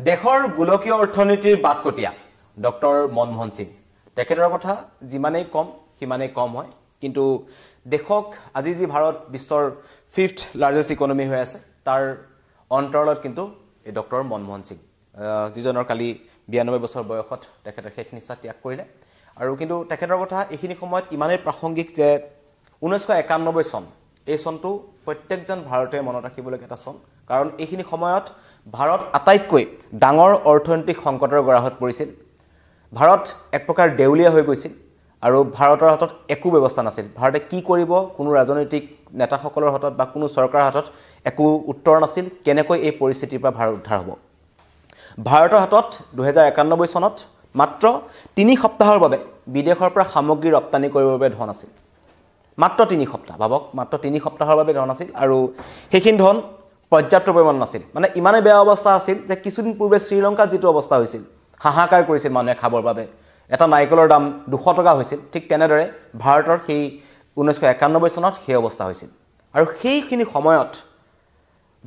দেশৰ গোলকীয় অৰ্থনীতিৰ বাটকটীয়া ডক্টৰ মনমোহন সিং তেখেতৰ কথা যিমানেই কম সিমানেই কম হয় কিন্তু দেশক আজি যি ভাৰত বিশ্বৰ 5th লাৰ্জেষ্ট ইকনমি হৈ আছে তাৰ অন্তৰালত কিন্তু এই ডক্টৰ মনমোহন সিং যিজনৰ কালি 92 বছৰ বয়সত তেখেতে শেষ নিশ্বাস ত্যাগ কৰিলে আৰু কিন্তু তেখেতৰ কথা এইখিনি সময়ত ইমানেই প্ৰাসংগিক যে 1991 চন এই চনটো প্ৰত্যেকজন ভাৰতীয় মনত ৰাখিবলগীয়া এটা চন কাৰণ এইখিনি সময়ত ভাৰত আটাইতকৈ ডাঙৰ অৰ্থনৈতিক সংকটৰ গৰাহত পৰিছিল ভাৰত এক প্ৰকাৰ দেউলিয়া হৈ গৈছিল আৰু ভাৰতৰ হাতত একো ব্যৱস্থা নাছিল ভাৰতে কি কৰিব কোনো ৰাজনৈতিক নেতাসকলৰ হাতত বা কোনো চৰকাৰৰ হাতত একো উত্তৰ নাছিল কেনেকৈ এই পৰিস্থিতিৰ পৰা ভাৰত উদ্ধাৰ হ'ব ভাৰতৰ হাতত 2091 চনত মাত্ৰ 3 সপ্তাহৰ বাবে বিদেশৰ পৰা সামগ্ৰী ৰপ্তানি কৰিবৰ বাবে ধন আছিল মাত্ৰ 3 সপ্তাহ ভাবক মাত্ৰ 3 সপ্তাহৰ বাবে ধন আছিল আৰু সেইখিনি ধন পৰ্যাপ্ত পৰিমাণ নাছিল মানে ইমানে বেয়া অৱস্থা আছিল যে কিছুদিন পূৰ্বে শ্ৰীলংকা যেটো অৱস্থা হৈছিল হাহাকাৰ কৰিছিল মানুহে খাবৰ বাবে এটা নাইকলৰ দাম 200 টকা হৈছিল ঠিক তেনেদৰে ভাৰতৰ সেই 1991 চনত সেই অৱস্থা হৈছিল আৰু সেইখিনি সময়ত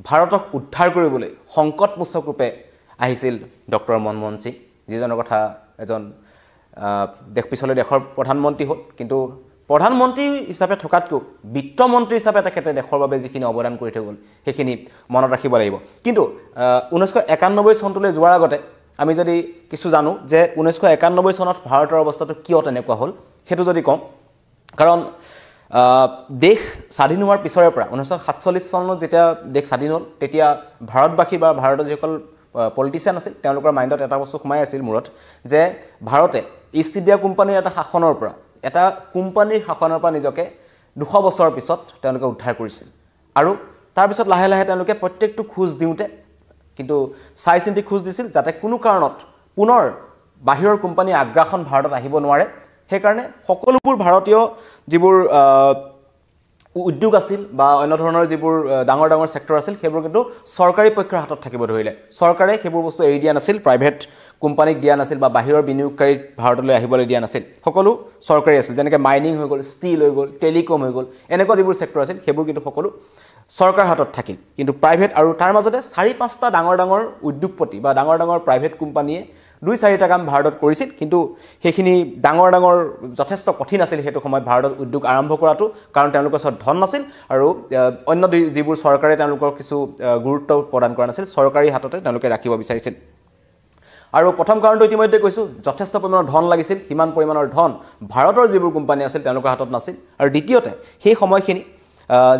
ভাৰতক উদ্ধাৰ কৰিবলৈ সংকটমোচক ৰূপে আহিছিল ডক্টৰ মনমোহন সিং যিজনৰ কথা এজন দেশ পিছলৈ দেশৰ প্ৰধানমন্ত্ৰী হ'ল কিন্তু প্ৰধানমন্ত্ৰী হিচাপে থকাতকৈ বিত্তমন্ত্ৰী হিচাপে তেখেতে দেশৰ বাবে যিখিনি অৱদান কৰি থৈ গ'ল সেইখিনি মনত ৰাখিব লাগিব কিন্তু 1991 চনলৈ যোৱাৰ আগতে আমি যদি কিছু জানো যে 1991 চনত ভাৰতৰ অৱস্থাটো কিয় তেনেকুৱা হ'ল হেতু যদি কম কাৰণ দেশ স্বাধীন হোৱাৰ পিছৰে পৰা 1947 চনত যেতিয়া দেশ স্বাধীন হ'ল তেতিয়া ভাৰতবাসী বা ভাৰতৰ যিসকল পলিটিচিয়ান আছিল তেওঁলোকৰ মাইণ্ডত এটা বস্তু সোমাই আছিল মূৰত যে ভাৰতে ইষ্ট ইণ্ডিয়া কোম্পানীৰ এটা শাসনৰ পৰা এটা কোম্পানীৰ শাসনৰ পৰা নিজকে 200 বছৰৰ পিছত তেওঁলোকে উদ্ধাৰ কৰিছিল আৰু তাৰ পিছত লাহে লাহে তেওঁলোকে প্ৰত্যেকটো খোজ দিওঁতে কিন্তু চাইচিন্তি খোজ দিছিল যাতে কোনো কাৰণত পুনৰ বাহিৰৰ কোম্পানী আগ্ৰাসন ভাৰতত আহিব নোৱাৰে সেই কাৰণে সকলোবোৰ ভাৰতীয় যিবোৰ উদ্যোগ আছিল বা অন্য ধৰণৰ যিবোৰ ডাঙৰ ডাঙৰ সেক্টৰ আছিল সেইবোৰ কিন্তু চৰকাৰী পক্ষৰ হাতত থাকিব ধৰিলে চৰকাৰে সেইবোৰ বস্তু এৰি দিয়া নাছিল প্ৰাইভেট কোম্পানীক দিয়া নাছিল বা বাহিৰৰ বিনিয়োগকাৰীক ভাৰতলৈ আহিবলৈ দিয়া নাছিল সকলো চৰকাৰী আছিল যেনেকৈ মাইনিং হৈ গ'ল ষ্টিল হৈ গ'ল টেলিকম হৈ গ'ল এনেকুৱা যিবোৰ সেক্টৰ আছিল সেইবোৰ কিন্তু সকলো চৰকাৰ হাতত থাকিল কিন্তু প্ৰাইভেট আৰু তাৰ মাজতে 4-5টা ডাঙৰ ডাঙৰ উদ্যোগপতি বা ডাঙৰ ডাঙৰ প্ৰাইভেট কোম্পানীয়ে 2-4টা কাম ভাৰতত কৰিছিল কিন্তু সেইখিনি ডাঙৰ ডাঙৰ যথেষ্ট কঠিন আছিল হেতু সময়ত ভাৰতত উদ্যোগ আৰম্ভ কৰাটো কাৰণ তেওঁলোকৰ ওচৰত ধন নাছিল আৰু অন্য যিবোৰ চৰকাৰে তেওঁলোকৰ কিছু গুৰুত্ব প্ৰদান কৰা নাছিল চৰকাৰী হাততে তেওঁলোকে ৰাখিব বিচাৰিছিল আৰু প্ৰথম কাৰণটো ইতিমধ্যে কৈছো যথেষ্ট পৰিমাণৰ ধন লাগিছিল হিমান পৰিমাণৰ ধন ভাৰতৰ যিবোৰ কোম্পানী আছিল তেওঁলোকৰ হাতত নাছিল আৰু দ্বিতীয়তে সেই সময়খিনি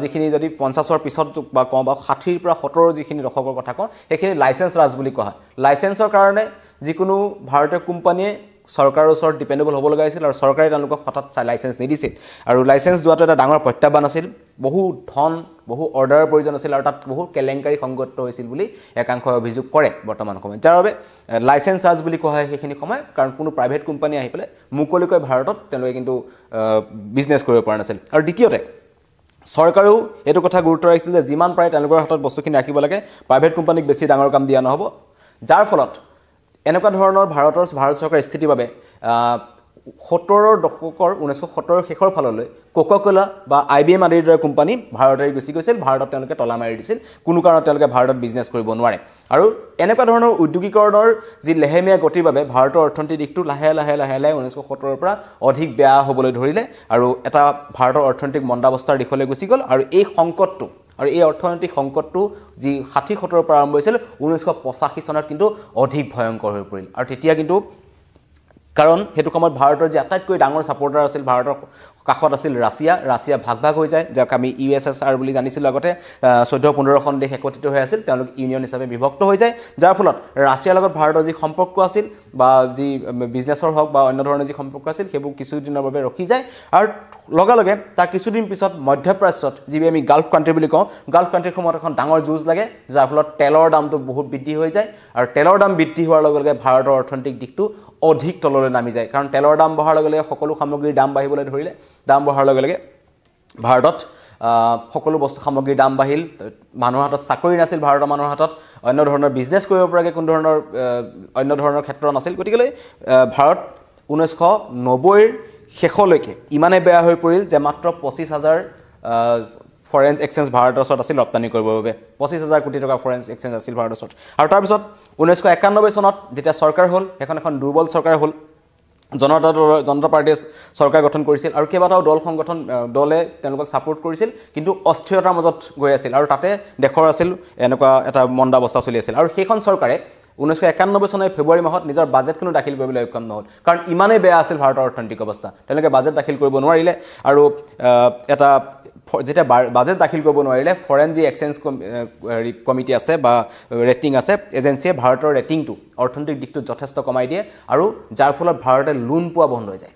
যিখিনি যদি 50ৰ পিছত বা কম বা 60ৰ পৰা 70 যিখিনি দশকৰ কথা কওঁ সেইখিনি লাইসেন্স ৰাজ বুলি কোৱা হয় লাইসেন্সৰ কাৰণে যিকোনো ভাৰতীয় কোম্পানীয়ে চৰকাৰৰ ওচৰত ডিপেন্ডেবল হ'ব লগা আছিল আৰু চৰকাৰে তেওঁলোকক হঠাৎ লাইসেন্স নিদিছিল আৰু লাইসেন্স দুৱাটো এটা ডাঙৰ প্ৰত্যাহ্বান আছিল বহু ধন বহু অৰ্ডাৰৰ প্ৰয়োজন আছিল আৰু তাত বহু কেলেংকাৰী সংগত হৈছিল বুলি একাংশ অভিযোগ কৰে বৰ্তমান সময়ত যাৰ বাবে লাইসেন্স ৰাজ বুলি কোৱা হয় সেইখিনি সময় কাৰণ কোনো প্ৰাইভেট কোম্পানী আহি পেলাই মুকলিকৈ ভাৰতত তেওঁলোকে কিন্তু বিজনেছ কৰিব পৰা নাছিল আৰু দ্বিতীয়তে চৰকাৰেও এটো কথা গুৰুত্ব ৰাখিছিল যে যিমান পাৰে তেওঁলোকৰ হাতত বস্তুখিনি ৰাখিব লাগে প্ৰাইভেট কোম্পানীক বেছি ডাঙৰ কাম দিয়া নহব যাৰ ফলত এনেকুৱা ধৰণৰ ভাৰত চৰকাৰৰ স্থিতিৰ বাবে 70ৰ দশকৰ 1970ৰ শেষৰ ফাললৈ কোকা-কোলা বা IBM আদিৰ দৰে কোম্পানী ভাৰতলৈ গুচি গৈছিল ভাৰতত তেওঁলোকে তলা মাৰি দিছিল কোনো কাৰণত তেওঁলোকে ভাৰতত বিজনেছ কৰিব নোৱাৰে আৰু এনেকুৱা ধৰণৰ উদ্যোগীকৰণৰ যি লেহেমীয়া গতিৰ বাবে ভাৰতৰ অৰ্থনৈতিক দিশটো লাহে লাহে 1970ৰ পৰা অধিক বেয়া হ'বলৈ ধৰিলে আৰু এটা ভাৰতৰ অৰ্থনৈতিক মন্দাৱস্থাৰ দিশলৈ গুচি গ'ল আৰু এই সংকটটো আৰু এই অৰ্থনৈতিক সংকটটো যি 60-70ৰ পৰা আৰম্ভ হৈছিল 1985 চনত কিন্তু অধিক ভয়ংকৰ হৈ পৰিল আৰু তেতিয়া কিন্তু কাৰণ হেতু সময়ত ভাৰতৰ যে আটাইতকৈ ডাঙৰ সাপোৰ্টাৰ আছিল ভাৰতৰ কাখত আছিল ৰাছিয়া ভাগ হৈ যায় যাক আমি USSR বুলি জানিছিল আগতে 14-15খন দেশ একত্ৰিত হৈ আছিল তেওঁলোক ইউনিয়ন হিচাপে বিভক্ত হৈ যায় যাৰ ফলত ৰাছিয়াৰ লগত ভাৰতৰ যি সম্পৰ্ক আছিল বা যি বিজনেছৰ হওক বা অন্য ধৰণৰ যি সম্পৰ্ক আছিল সেইবোৰ কিছুদিনৰ বাবে ৰখি যায় আৰু লগে তাৰ কিছুদিন পিছত মধ্যপ্ৰাচ্যত যি আমি গালফ কাণ্ট্ৰি বুলি কওঁ গালফ কাণ্ট্ৰিৰ সময়ত এখন ডাঙৰ যুঁজ লাগে যাৰ ফলত তেলৰ দামটো বহুত বৃদ্ধি হৈ যায় আৰু তেলৰ দাম বৃদ্ধি হোৱাৰ লগে ভাৰতৰ অৰ্থনৈতিক দিশটো অধিক তললৈ নামি যায় কাৰণ তেলৰ দাম বঢ়াৰ লগে সকলো সামগ্ৰীৰ দাম বাঢ়িবলৈ ধৰিলে দাম বঢ়াৰ লগে ভাৰতত সকলো বস্তু সামগ্ৰীৰ দাম বাঢ়িল মানুহৰ হাতত চাকৰি নাছিল ভাৰতৰ মানুহৰ হাতত অন্য ধৰণৰ বিজনেছ কৰিব পৰাকৈ কোনো ধৰণৰ অন্য ধৰণৰ ক্ষেত্ৰ নাছিল গতিকে ভাৰত 1990ৰ শেষলৈকে ইমানে বেয়া হৈ পৰিল যে মাত্ৰ 25,000 ফৰেন এক্সচেঞ্জ ভাৰতৰ ওচৰত আছিল ৰপ্তানি কৰিবৰ বাবে 25,000 কোটি টকা ফৰেন এক্সচেঞ্জ আছিল ভাৰতৰ ওচৰত আৰু তাৰ পিছত 1991 চনত যেতিয়া চৰকাৰ হ'ল এখন দুৰ্বল চৰকাৰ হ'ল জনতা পাৰ্টিয়ে চৰকাৰ গঠন কৰিছিল আৰু কেইবাটাও দলে তেওঁলোকক ছাপোৰ্ট কৰিছিল কিন্তু অস্থিৰতাৰ মাজত গৈ আছিল আৰু তাতে দেশৰ আছিল এনেকুৱা এটা মন্দাৱস্থা চলি আছিল আৰু সেইখন চৰকাৰে 1991 চনৰ ফেব্ৰুৱাৰী মাহত নিজৰ বাজেটখনো দাখিল কৰিবলৈ সক্ষম নহ'ল কাৰণ ইমানেই বেয়া আছিল ভাৰতৰ অৰ্থনৈতিক অৱস্থা তেওঁলোকে বাজেট দাখিল কৰিব নোৱাৰিলে আৰু এটা যেতিয়া বাজেট দাখিল কৰিব নোৱাৰিলে ফৰেন যি এক্সচেঞ্জ কমিটি আছে বা ৰেটিং আছে এজেন্সিয়ে ভাৰতৰ ৰেটিংটো অৰ্থনৈতিক দিশটো যথেষ্ট কমাই দিয়ে আৰু যাৰ ফলত ভাৰতে লোন পোৱা বন্ধ হৈ যায়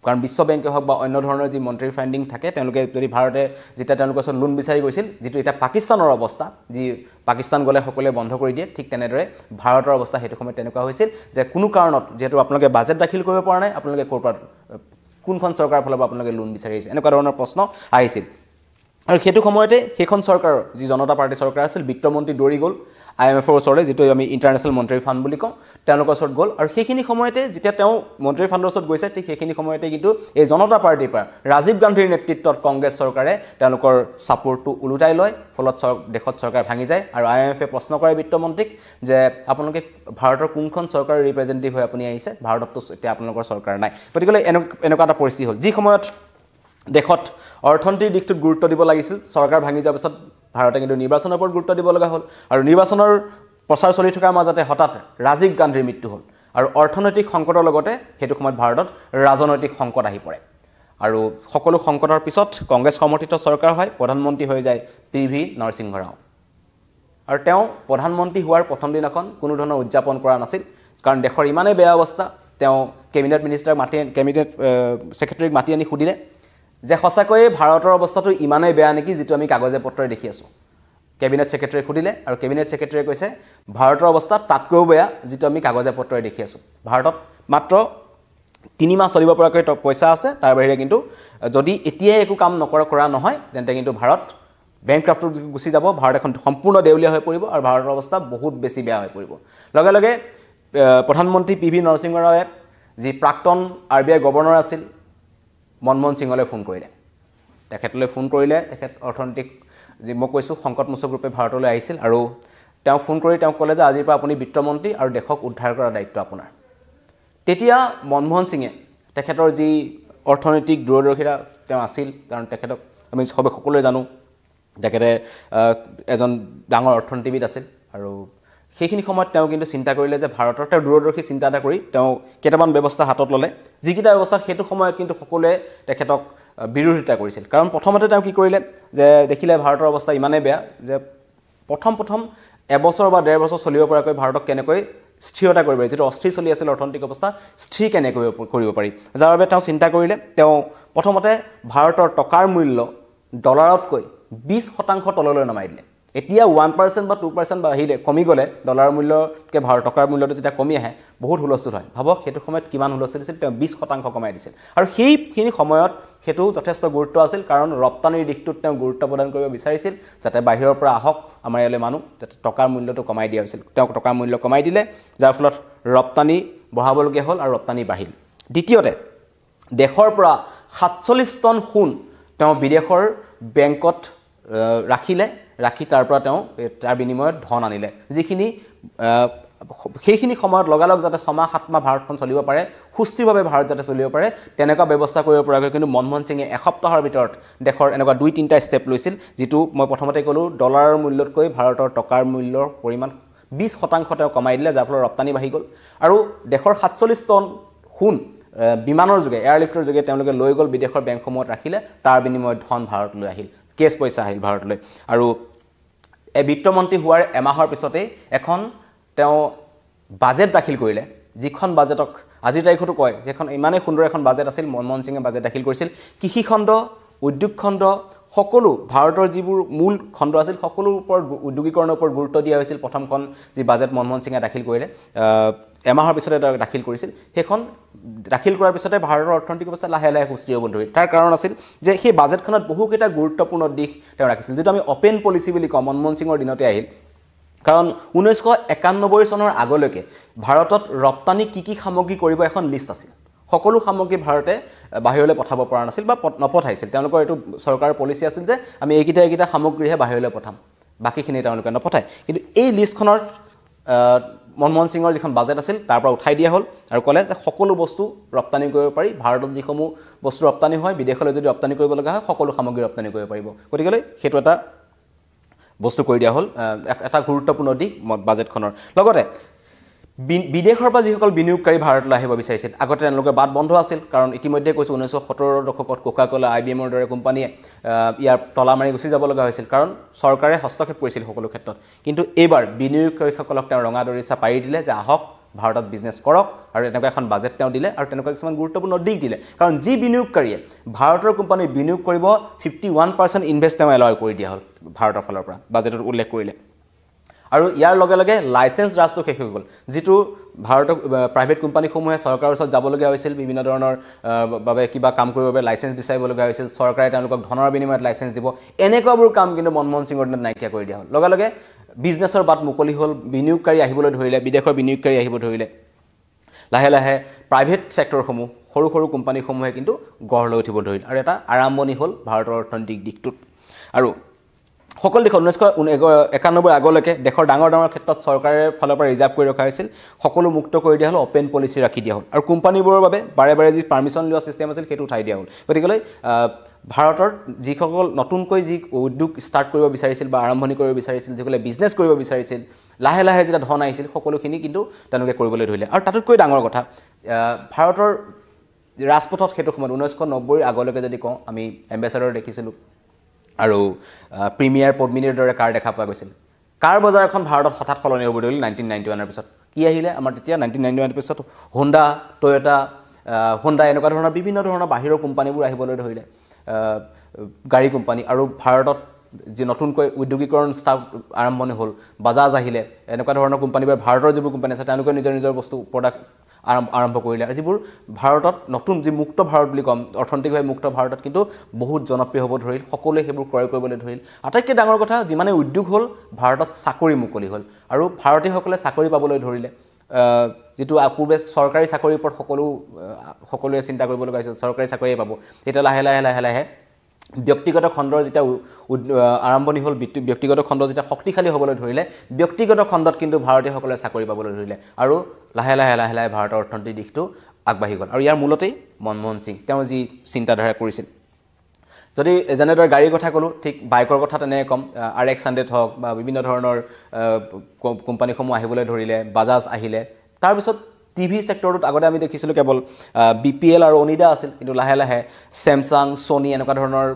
কাৰণ বিশ্ব বেংকে হওক বা অন্য ধৰণৰ যি মনিটাৰী ফাণ্ডিং থাকে তেওঁলোকে যদি ভাৰতে যেতিয়া তেওঁলোকৰ ওচৰত লোন বিচাৰি গৈছিল যিটো এটা পাকিস্তানৰ অৱস্থা যি পাকিস্তান গ'লে সকলোৱে বন্ধ কৰি দিয়ে ঠিক তেনেদৰে ভাৰতৰ অৱস্থা সেইটো সময়ত তেনেকুৱা হৈছিল যে কোনো কাৰণত যেহেতু আপোনালোকে বাজেট দাখিল কৰিব পৰা নাই আপোনালোকে ক'ৰ পৰা কোনখন চৰকাৰৰ ফালৰ পৰা আপোনালোকে লোন বিচাৰি আহিছে এনেকুৱা ধৰণৰ প্ৰশ্ন আহিছিল আৰু সেইটো সময়তে সেইখন চৰকাৰৰ যি জনতা পাৰ্টি চৰকাৰ আছিল বিত্তমন্ত্ৰী দৌৰি গ'ল IMFৰ ওচৰলৈ যিটো আমি ইণ্টাৰনেশ্যনেল মনিটাৰী ফাণ্ড বুলি কওঁ তেওঁলোকৰ ওচৰত গ'ল আৰু সেইখিনি সময়তে যেতিয়া তেওঁ মনিটাৰী ফাণ্ডৰ ওচৰত গৈছে ঠিক সেইখিনি সময়তে কিন্তু এই জনতা পাৰ্টিৰ পৰা ৰাজীৱ গান্ধীৰ নেতৃত্বত কংগ্ৰেছ চৰকাৰে তেওঁলোকৰ ছাপোৰ্টটো ওলোটাই লয় ফলত দেশত চৰকাৰ ভাঙি যায় আৰু IMFে প্ৰশ্ন কৰে বিত্তমন্ত্ৰীক যে আপোনালোকে ভাৰতৰ কোনখন চৰকাৰৰ ৰিপ্ৰেজেণ্টেটিভ হৈ আপুনি আহিছে ভাৰততো এতিয়া আপোনালোকৰ চৰকাৰ নাই গতিকে এনেকুৱা এটা পৰিস্থিতি হ'ল যি সময়ত দেশত অৰ্থনৈতিক দিশটোত গুৰুত্ব দিব লাগিছিল চৰকাৰ ভাঙি যোৱাৰ পিছত ভাৰতে কিন্তু নিৰ্বাচনৰ ওপৰত গুৰুত্ব দিব লগা হ'ল আৰু নিৰ্বাচনৰ প্ৰচাৰ চলি থকাৰ মাজতে হঠাৎ ৰাজীৱ গান্ধীৰ মৃত্যু হ'ল আৰু অৰ্থনৈতিক সংকটৰ লগতে সেইটো সময়ত ভাৰতত ৰাজনৈতিক সংকট আহি পৰে আৰু সকলো সংকটৰ পিছত কংগ্ৰেছ সমৰ্থিত চৰকাৰ হয় প্ৰধানমন্ত্ৰী হৈ যায় PV নৰসিংহ ৰাও আৰু তেওঁ প্ৰধানমন্ত্ৰী হোৱাৰ প্ৰথম দিনাখন কোনো ধৰণৰ উদযাপন কৰা নাছিল কাৰণ দেশৰ ইমানেই বেয়া অৱস্থা তেওঁ কেবিনেট ছেক্ৰেটাৰীক মাতি আনি সুধিলে যে সঁচাকৈয়ে ভাৰতৰ অৱস্থাটো ইমানেই বেয়া নেকি যিটো আমি কাগজে পত্ৰই দেখি আছোঁ কেবিনেট ছেক্ৰেটাৰীক সুধিলে আৰু কেবিনেট ছেক্ৰেটাৰীয়ে কৈছে ভাৰতৰ অৱস্থা তাতকৈও বেয়া যিটো আমি কাগজে পত্ৰই দেখি আছোঁ ভাৰতত মাত্ৰ 3 মাহ চলিব পৰাকৈ পইচা আছে তাৰ বাহিৰে কিন্তু যদি এতিয়াই একো কাম কৰা নহয় তেন্তে কিন্তু ভাৰত বেংকক্ৰাফ্টত গুচি যাব ভাৰত এখন সম্পূৰ্ণ দেউলীয়া হৈ পৰিব আৰু ভাৰতৰ অৱস্থা বহুত বেছি বেয়া হৈ পৰিব লগে লগে প্ৰধানমন্ত্ৰী PV নৰসিংহ ৰাওয়ে যি প্ৰাক্তন RBI গভৰ্ণৰ আছিল মনমোহন সিঙলৈ ফোন কৰিলে তেখেতলৈ ফোন কৰিলে তেখেত অৰ্থনৈতিক যি মই কৈছোঁ সংকটমোচক ৰূপে ভাৰতলৈ আহিছিল আৰু তেওঁ ফোন কৰি তেওঁ ক'লে যে আজিৰ পৰা আপুনি বিত্তমন্ত্ৰী আৰু দেশক উদ্ধাৰ কৰাৰ দায়িত্ব আপোনাৰ তেতিয়া মনমোহন সিঙে তেখেতৰ যি অৰ্থনৈতিক দূৰদৰ্শিতা তেওঁ আছিল কাৰণ তেখেতক আমি সকলোৱে জানো তেখেতে এজন ডাঙৰ অৰ্থনীতিবিদ আছিল আৰু সেইখিনি সময়ত তেওঁ কিন্তু চিন্তা কৰিলে যে ভাৰতৰ তেওঁ দূৰদৰ্শী চিন্তা এটা কৰি তেওঁ কেইটামান ব্যৱস্থা হাতত ল'লে যিকেইটা ব্যৱস্থা সেইটো সময়ত কিন্তু সকলোৱে তেখেতক বিৰোধিতা কৰিছিল কাৰণ প্ৰথমতে তেওঁ কি কৰিলে যে দেখিলে ভাৰতৰ অৱস্থা ইমানেই বেয়া যে প্ৰথম এবছৰ বা 1.5 বছৰ চলিব পৰাকৈ ভাৰতক কেনেকৈ স্থিৰতা কৰিব পাৰি যেটো অস্থিৰ চলি আছিল অৰ্থনৈতিক অৱস্থা স্থিৰ কেনেকৈ কৰিব পাৰি যাৰ বাবে তেওঁ চিন্তা কৰিলে তেওঁ প্ৰথমতে ভাৰতৰ টকাৰ মূল্য ডলাৰতকৈ 20% তললৈ নমাই দিলে এতিয়া 1% বা 2% বাঢ়িলে কমি গ'লে ডলাৰৰ মূল্যকে টকাৰ মূল্যটো যেতিয়া কমি আহে বহুত হুলস্থুল হয় ভাবক সেইটো সময়ত কিমান হুলস্থুল দিছিল তেওঁ 20% কমাই দিছিল আৰু সেইখিনি সময়ত সেইটো যথেষ্ট গুৰুত্ব আছিল কাৰণ ৰপ্তানিৰ দিশটোত তেওঁ গুৰুত্ব প্ৰদান কৰিব বিচাৰিছিল যাতে বাহিৰৰ পৰা আহক আমাৰ ইয়ালৈ মানুহ যাতে টকাৰ মূল্যটো কমাই দিয়া হৈছিল তেওঁ টকাৰ মূল্য কমাই দিলে যাৰ ফলত ৰপ্তানি বঢ়াবলগীয়া হ'ল আৰু ৰপ্তানি বাঢ়িল দ্বিতীয়তে দেশৰ পৰা 47 টন সোণ তেওঁ বিদেশৰ বেংকত ৰাখি তাৰ পৰা তেওঁ তাৰ বিনিময়ত ধন আনিলে যিখিনি সেইখিনি সময়ত লগালগ যাতে 6 মাহ 7 মাহ ভাৰতখন চলিব পাৰে সুস্থিৰভাৱে ভাৰত যাতে চলিব পাৰে তেনেকুৱা ব্যৱস্থা কৰিব পৰাকৈ কিন্তু মনমোহন সিঙে এসপ্তাহৰ ভিতৰত দেশৰ এনেকুৱা 2-3টা ষ্টেপ লৈছিল যিটো মই প্ৰথমতে ক'লো ডলাৰৰ মূল্যতকৈ ভাৰতৰ টকাৰ মূল্যৰ পৰিমাণ 20% তেওঁ কমাই দিলে যাৰ ফলত ৰপ্তানি বাঢ়ি গ'ল আৰু দেশৰ 47 টন সোণ বিমানৰ যোগে এয়াৰলিফ্টৰ যোগে তেওঁলোকে লৈ গ'ল বিদেশৰ বেংকসমূহত ৰাখিলে তাৰ বিনিময়ত ধন ভাৰতলৈ আহিল কেছ পইচা আহিল ভাৰতলৈ আৰু বিত্তমন্ত্ৰী হোৱাৰ এমাহৰ পিছতে এখন তেওঁ বাজেট দাখিল কৰিলে যিখন বাজেটক আজিৰ তাৰিখতো কয় যেখন ইমানে সুন্দৰ এখন বাজেট আছিল মনমোহন সিঙে বাজেট দাখিল কৰিছিল কৃষি খণ্ড উদ্যোগ খণ্ড সকলো ভাৰতৰ যিবোৰ মূল খণ্ড আছিল সকলোৰ ওপৰত উদ্যোগীকৰণৰ ওপৰত গুৰুত্ব দিয়া হৈছিল প্ৰথমখন যি বাজেট মনমোহন সিঙে দাখিল কৰিলে এমাহৰ পিছতে তেওঁ দাখিল কৰিছিল সেইখন দাখিল কৰাৰ পিছতে ভাৰতৰ অৰ্থনৈতিক অৱস্থা লাহে লাহে সুস্থিৰ হ'ব ধৰিল তাৰ কাৰণ আছিল যে সেই বাজেটখনত বহুকেইটা গুৰুত্বপূৰ্ণ দিশ তেওঁ ৰাখিছিল যেটো আমি অপেন পলিচি বুলি কওঁ মনমোহন সিঙৰ দিনতে আহিল কাৰণ 1991 চনৰ আগলৈকে ভাৰতত ৰপ্তানি কি সামগ্ৰী কৰিব এখন লিষ্ট আছিল সকলো সামগ্ৰী ভাৰতে বাহিৰলৈ পঠাব পৰা নাছিল বা নপঠাইছিল তেওঁলোকৰ এইটো চৰকাৰৰ পলিচি আছিল যে আমি এইকেইটা সামগ্ৰীহে বাহিৰলৈ পঠাম বাকিখিনি তেওঁলোকে নপঠায় কিন্তু এই লিষ্টখনৰ মনমোহন সিঙৰ যিখন বাজেট আছিল তাৰ পৰা উঠাই দিয়া হ'ল আৰু ক'লে যে সকলো বস্তু ৰপ্তানি কৰিব পাৰি ভাৰতত যিসমূহ বস্তু ৰপ্তানি হয় বিদেশলৈ যদি ৰপ্তানি কৰিব লগা হয় সকলো সামগ্ৰী ৰপ্তানি কৰিব পাৰিব গতিকে সেইটো এটা বস্তু কৰি দিয়া হ'ল এটা গুৰুত্বপূৰ্ণ দিশ বাজেটখনৰ লগতে বিদেশৰ পৰা যিসকল বিনিয়োগকাৰী ভাৰতলৈ আহিব বিচাৰিছিল আগতে তেওঁলোকৰ বাট বন্ধ আছিল কাৰণ ইতিমধ্যে কৈছোঁ 1970 দশকত কোকা-কোলা IBMৰ দৰে কোম্পানীয়ে ইয়াৰ তলা মাৰি গুচি যাব লগা হৈছিল কাৰণ চৰকাৰে হস্তক্ষেপ কৰিছিল সকলো ক্ষেত্ৰত কিন্তু এইবাৰ বিনিয়োগকাৰীসকলক তেওঁ ৰঙা দৰিচা পাৰি দিলে যে আহক ভাৰতত বিজনেছ কৰক আৰু এনেকুৱা এখন বাজেট তেওঁ দিলে আৰু তেনেকুৱা কিছুমান গুৰুত্বপূৰ্ণ দিশ দিলে কাৰণ যি বিনিয়োগকাৰীয়ে ভাৰতৰ কোম্পানী বিনিয়োগ কৰিব 51% ইনভেষ্ট তেওঁ এলাউ কৰি দিয়া হ'ল ভাৰতৰ ফালৰ পৰা বাজেটত উল্লেখ কৰিলে আৰু ইয়াৰ লগে লগে লাইসেন্স ৰাজটো শেষ হৈ গ'ল যেটো ভাৰতৰ প্ৰাইভেট কোম্পানীসমূহে চৰকাৰৰ ওচৰত যাবলগীয়া হৈছিল বিভিন্ন ধৰণৰ বাবে কিবা কাম কৰিবৰ বাবে লাইসেন্স বিচাৰিবলগীয়া হৈছিল চৰকাৰে তেওঁলোকক ধনৰ বিনিময়ত লাইসেন্স দিব এনেকুৱাবোৰ কাম কিন্তু মনমোহন সিঙৰ দিনত নাইকিয়া কৰি দিয়া হ'ল লগে লগে বিজনেছৰ বাট মুকলি হ'ল বিনিয়োগকাৰী আহিবলৈ ধৰিলে বিদেশৰ বিনিয়োগকাৰী আহিব ধৰিলে লাহে লাহে প্ৰাইভেট সেক্টৰসমূহ সৰু সৰু কোম্পানীসমূহে কিন্তু গঢ় লৈ উঠিব ধৰিল আৰু এটা আৰম্ভণি হ'ল ভাৰতৰ অৰ্থনৈতিক দিশটোত আৰু সকল দিশ 1991 আগলৈকে দেশৰ ডাঙৰ ক্ষেত্ৰত চৰকাৰৰ ফালৰ পৰা ৰিজাৰ্ভ কৰি ৰখা হৈছিল সকলো মুক্ত কৰি দিয়া হ'ল অপেন পলিচি ৰাখি দিয়া হ'ল আৰু কোম্পানীবোৰৰ বাবে বাৰে বাৰে যি পাৰমিশন লোৱা সিস্টেম আছিল সেইটো উঠাই দিয়া হ'ল গতিকে ভাৰতৰ যিসকল নতুনকৈ যি উদ্যোগ ষ্টাৰ্ট কৰিব বিচাৰিছিল বা আৰম্ভণি কৰিব বিচাৰিছিল যিসকলে বিজনেছ কৰিব বিচাৰিছিল লাহে লাহে যেতিয়া ধন আহিছিল সকলোখিনি কিন্তু তেওঁলোকে কৰিবলৈ ধৰিলে আৰু তাতকৈ ডাঙৰ কথা ভাৰতৰ ৰাজপথত সেইটো সময়ত 1990 আগলৈকে যদি কওঁ আমি এম্বেছাডৰ দেখিছিলোঁ আৰু প্ৰিমিয়াৰ পদ্মিনীৰ দৰে কাৰ দেখা পোৱা গৈছিল কাৰ বজাৰখন ভাৰতত হঠাৎ সলনি হ'ব ধৰিল 1991 পিছত কি আহিলে আমাৰ তেতিয়া 1991 পিছত হোণ্ডা টয়োটা হোণ্ডা এনেকুৱা ধৰণৰ বিভিন্ন ধৰণৰ বাহিৰৰ কোম্পানীবোৰ আহিবলৈ ধৰিলে গাড়ী কোম্পানী আৰু ভাৰতত যে নতুনকৈ উদ্যোগীকৰণ ষ্টাৰ্ট আৰম্ভণি হ'ল বাজাজ আহিলে এনেকুৱা ধৰণৰ কোম্পানীবোৰ ভাৰতৰ যিবোৰ কোম্পানী আছে তেওঁলোকে নিজৰ বস্তু প্ৰডাক্ট আৰম্ভ কৰিলে আৰু যিবোৰ ভাৰতত নতুন যি মুক্ত ভাৰত বুলি কম অৰ্থনৈতিকভাৱে মুক্ত ভাৰতত কিন্তু বহুত জনপ্ৰিয় হ'ব ধৰিল সকলোৱে সেইবোৰ ক্ৰয় কৰিবলৈ ধৰিল আটাইতকৈ ডাঙৰ কথা যিমানে উদ্যোগ হ'ল ভাৰতত চাকৰি মুকলি হ'ল আৰু ভাৰতীয়সকলে চাকৰি পাবলৈ ধৰিলে যেটো পূৰ্বে চৰকাৰী চাকৰিৰ ওপৰত সকলোৱে চিন্তা কৰিব লগা হৈছিল চৰকাৰী চাকৰিয়ে পাব এতিয়া লাহে লাহে ব্যক্তিগত খণ্ডৰ যেতিয়া আৰম্ভণি হ'ল ব্যক্তিগত খণ্ড যেতিয়া শক্তিশালী হ'বলৈ ধৰিলে ব্যক্তিগত খণ্ডত কিন্তু ভাৰতীয়সকলে চাকৰি পাবলৈ ধৰিলে আৰু লাহে লাহে ভাৰতৰ অৰ্থনৈতিক দিশটো আগবাঢ়ি গ'ল আৰু ইয়াৰ মূলতেই মনমোহন সিং তেওঁ যি চিন্তাধাৰা কৰিছিল যদি যেনেদৰে গাড়ীৰ কথা ক'লোঁ ঠিক বাইকৰ কথা তেনেকৈ কম RX 100 হওক বা বিভিন্ন ধৰণৰ কোম্পানীসমূহ আহিবলৈ ধৰিলে বাজাজ আহিলে তাৰপিছত টিভি সেক্টৰটোত আগতে আমি দেখিছিলোঁ কেৱল BPL আৰু অনিডা আছিল কিন্তু লাহে লাহে স্যামসাং সোনি এনেকুৱা ধৰণৰ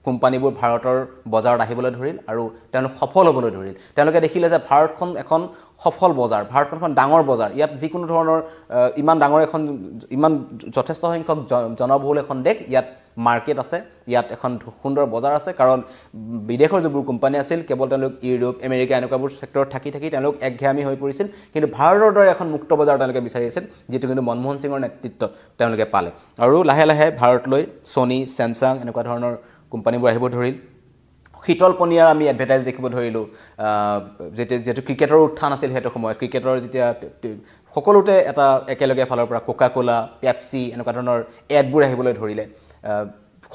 কোম্পানীবোৰ ভাৰতৰ বজাৰত আহিবলৈ ধৰিল আৰু তেওঁলোক সফল হ'বলৈ ধৰিল তেওঁলোকে দেখিলে যে ভাৰতখন এখন সফল বজাৰ ভাৰতখন এখন ডাঙৰ বজাৰ ইয়াত যিকোনো ধৰণৰ ইমান ডাঙৰ এখন ইমান যথেষ্ট সংখ্যক জনবহুল এখন দেশ ইয়াত মাৰ্কেট আছে ইয়াত এখন সুন্দৰ বজাৰ আছে কাৰণ বিদেশৰ যিবোৰ কোম্পানী আছিল কেৱল তেওঁলোক ইউৰোপ আমেৰিকা এনেকুৱাবোৰ সেক্টৰত থাকি তেওঁলোক একঘেয়ামী হৈ পৰিছিল কিন্তু ভাৰতৰ দৰে এখন মুক্ত বজাৰ তেওঁলোকে বিচাৰিছিল যেটো কিন্তু মনমোহন সিঙৰ নেতৃত্বত তেওঁলোকে পালে আৰু লাহে লাহে ভাৰতলৈ সোনি স্যামসাং এনেকুৱা ধৰণৰ কোম্পানীবোৰ আহিব ধৰিল শীতল পনীয়াৰ আমি এডভাৰটাইজ দেখিব ধৰিলোঁ যেটো ক্ৰিকেটৰ উত্থান আছিল হেতু সময়ত ক্ৰিকেটৰ যেতিয়া সকলোতে এটা একেলগে ফালৰ পৰা কোকা-কোলা পেপচি এনেকুৱা ধৰণৰ এডবোৰ আহিবলৈ ধৰিলে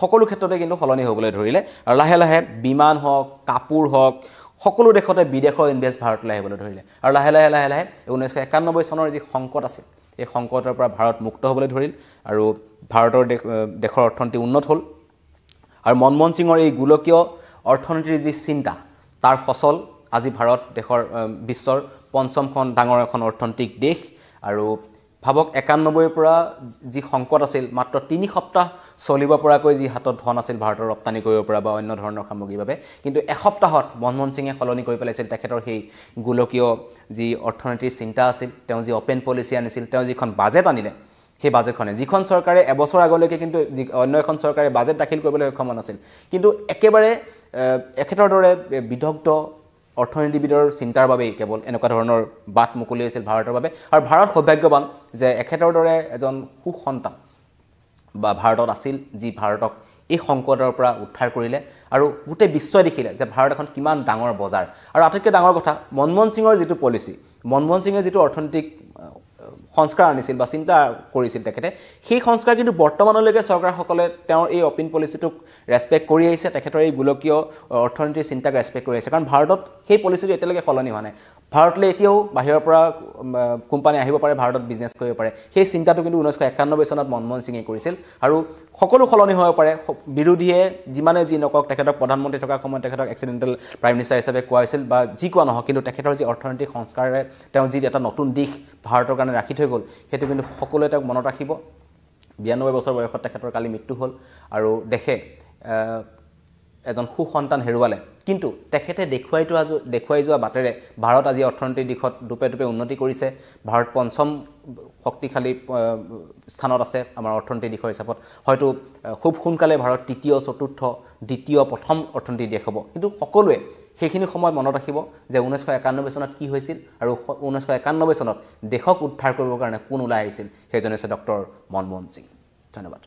সকলো ক্ষেত্ৰতে কিন্তু সলনি হ'বলৈ ধৰিলে আৰু লাহে লাহে বিমান হওক কাপোৰ হওক সকলো দেশতে বিদেশৰ ইনভেষ্ট ভাৰতলৈ আহিবলৈ ধৰিলে আৰু লাহে লাহে 1991 চনৰ যি সংকট আছিল এই সংকটৰ পৰা ভাৰত মুক্ত হ'বলৈ ধৰিল আৰু ভাৰতৰ দেশৰ অৰ্থনীতি উন্নত হ'ল আৰু মনমোহন সিঙৰ এই গোলকীয় অৰ্থনীতিৰ যি চিন্তা তাৰ ফসল আজি ভাৰত দেশৰ বিশ্বৰ পঞ্চমখন ডাঙৰ এখন অৰ্থনৈতিক দেশ আৰু ভাবক 91 পৰা যি সংকট আছিল মাত্ৰ 3 সপ্তাহ চলিব পৰাকৈ যি হাতত ধন আছিল ভাৰতৰ ৰপ্তানি কৰিব পৰা বা অন্য ধৰণৰ সামগ্ৰীৰ বাবে কিন্তু এসপ্তাহত মনমোহন সিঙে সলনি কৰি পেলাইছিল তেখেতৰ সেই গোলকীয় যি অৰ্থনীতিৰ চিন্তা আছিল তেওঁ যি অপেন পলিচি আনিছিল তেওঁ যিখন বাজেট আনিলে সেই বাজেটখনে যিখন চৰকাৰে এবছৰ আগলৈকে কিন্তু অন্য এখন চৰকাৰে বাজেট দাখিল কৰিবলৈ সক্ষম নাছিল কিন্তু একেবাৰে একেটাৰ দৰে বিদগ্ধ অৰ্থনীতিবিদৰ চিন্তাৰ বাবে কেৱল এনেকুৱা ধৰণৰ বাট মুকলি হৈছিল ভাৰতৰ বাবে আৰু ভাৰত সৌভাগ্যৱান যে একেটাৰ দৰে এজন সুসন্তান বা ভাৰতত আছিল যি ভাৰতক এই সংকটৰ পৰা উদ্ধাৰ কৰিলে আৰু গোটেই বিশ্বই দেখিলে যে ভাৰত এখন কিমান ডাঙৰ বজাৰ আৰু আটাইতকৈ ডাঙৰ কথা মনমোহন সিঙৰ যিটো পলিচি মনমোহন সিঙে যিটো অৰ্থনৈতিক সংস্কাৰ আনিছিল বা চিন্তা কৰিছিল তেখেতে সেই সংস্কাৰ কিন্তু বৰ্তমানলৈকে চৰকাৰসকলে তেওঁৰ এই অপিন পলিচিটোক ৰেসপেক্ট কৰি আহিছে তেখেতৰ এই গোলকীয় অৰ্থনীতিৰ চিন্তাক ৰেসপেক্ট কৰি আহিছে কাৰণ ভাৰতত সেই পলিচিটো এতিয়ালৈকে সলনি হোৱা নাই ভাৰতলৈ এতিয়াও বাহিৰৰ পৰা কোম্পানী আহিব পাৰে ভাৰতত বিজনেছ কৰিব পাৰে সেই চিন্তাটো কিন্তু 1991 চনত মনমোহন সিঙে কৰিছিল আৰু সকলো সলনি হ'ব পাৰে বিৰোধীয়ে যিমানে যি নকক তেখেতক প্ৰধানমন্ত্ৰী থকা সময়ত তেখেতক এক্সিডেন্টেল প্ৰাইম মিনিষ্টাৰ হিচাপে কোৱা হৈছিল বা যি কোৱা নহওক কিন্তু তেখেতৰ যি অৰ্থনৈতিক সংস্কাৰে তেওঁ যি এটা নতুন দিশ ভাৰতৰ কাৰণে ৰাখি থৈ গ'ল সেইটো কিন্তু সকলোৱে তেওঁক মনত ৰাখিব 92 বছৰ বয়সত তেখেতৰ কালি মৃত্যু হ'ল আৰু দেখে এজন সুসন্তান হেৰুৱালে কিন্তু তেখেতে দেখুৱাই যোৱা বাটেৰে ভাৰত আজি অৰ্থনৈতিক দিশত দুপে উন্নতি কৰিছে ভাৰত পঞ্চম শক্তিশালী স্থানত আছে আমাৰ অৰ্থনৈতিক দিশৰ হিচাপত হয়তো খুব সোনকালে ভাৰত তৃতীয় চতুৰ্থ দ্বিতীয় প্ৰথম অৰ্থনৈতিক দেশ হ'ব কিন্তু সকলোৱে সেইখিনি সময় মনত ৰাখিব যে 1991 চনত কি হৈছিল আৰু 1991 চনত দেশক উদ্ধাৰ কৰিবৰ কাৰণে কোন ওলাই আহিছিল সেইজনে হৈছে ডক্টৰ মনমোহন সিং ধন্যবাদ